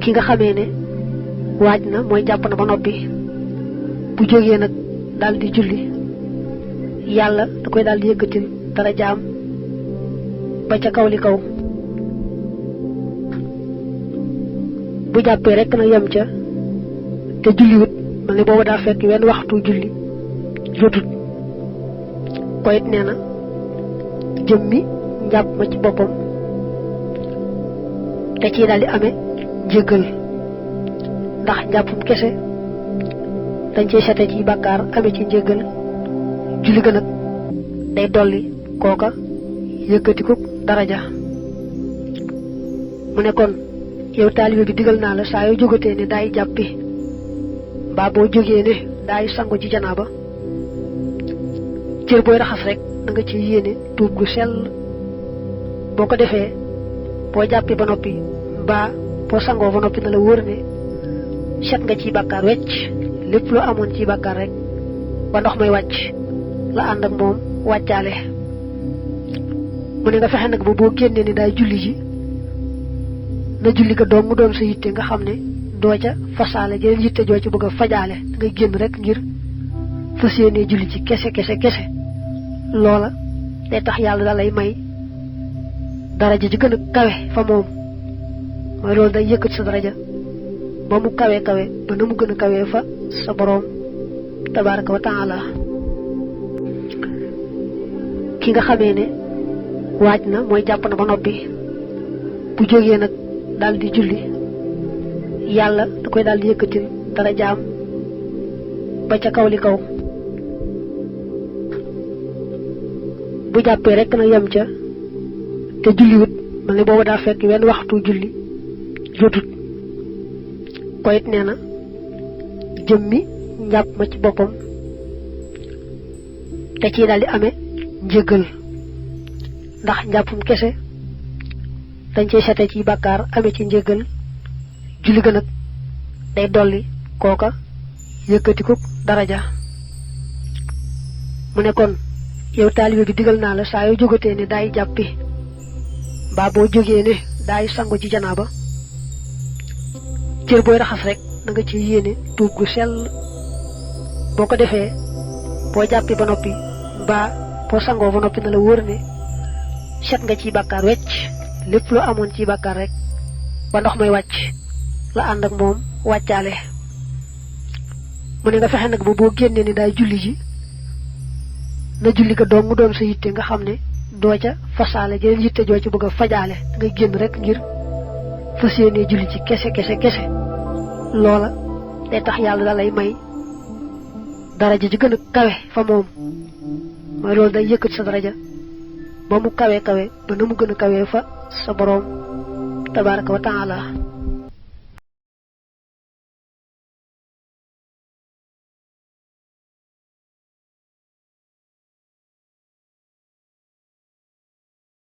ki nga xamee ne waaj na mooy jàpp na ba noppi bu jógee nag daal di julli yàlla da koy daal di yëkkatil dara jaam ba ca kaw li kaw bu jàppee rek na yem ca te julliwut mel ne booba daa fekk wenn waxtu julli jotut ko it nee na jëmmi njàpp ma ci boppam te ci daal di amee njëggal ndax njàppum kese dañ cey sete ci bàkkaar amee ci njëggal julli ga nag day dolli kooka yëkkatiku daraja mu ne kon yow taalibe bi digal naa la saa yoo jógatee ne daay jàppi mbaa boo jógee ne daay sangu ci janaaba cër booy raxas rek da nga ci yéene tuub gu sell boo ko defee boo jàppi ba noppi mbaa boo sangoo ba noppi na la wóor ne set nga ci bàkkaar wecc lépp lu amoon ci bàkkaar rek ba ndox may wàcc la ànd ak moom wàccaale mu ne nga fexe nag ba boo génnee ni daay julli ji na julli ga doom mu doon sa yitte nga xam ne doo ca fasaale jeneen yitte joo ci bëgg a fajaale da ngay génn rek ngir fas yéenee julli ci kese loola day tax yàlla da lay may daraja ji gën a kawe fa moom mooy loolu day yëkkat sa daraja ba mu kawe ba na mu gën a kawe fa sa boroom tabaraka wa taala ki nga xamee ne waaj na mooy jàpp na ba noppi bu jógee nag daal di julli yàlla da koy daal di yëkkatil dara jaam ba ca kaw li kaw bu jàppee rek na yem ca te julliwut mel ne booba daa fekk wenn waxtu julli jotut ko it nee na jëmmi njàpp ma ci boppam te ci daal di amee njëggal ndax njàppum kese dañ cey sete ci bàkkaar amee ci njëggal julli ga nag day dolli kooka yëkkatiku daraja mu ne kon yow taalibe bi digal naa la saa yoo jógatee ne daay jàppi mbaa boo jógee ne daay sangu ci janaaba cër booy raxas rek da nga ci yéene tuub gu sell boo ko defee boo jàppi ba noppi mbaa boo sangoo ba noppi na la wóor ne set nga ci bàkkaar wecc lépp lu amoon ci bàkkaar rek ba ndox may wàcc la ànd ak moom wàccaale mu ne nga fexe nag ba boo génnee ni daay julli ji na julli ga doom mu doon sa yitte nga xam ne doo ca fasaale jeneen yitte joo ci bëgg a fajaale da ngay génn rek ngir fas yéenee julli ci kese loola day tax yàlla da lay may daraja ji gën a kawe fa moom mooy loolu day yëkkat sa daraja ba mu kawe ba na mu gën a kawe fa sa boroom tabaraka wa taala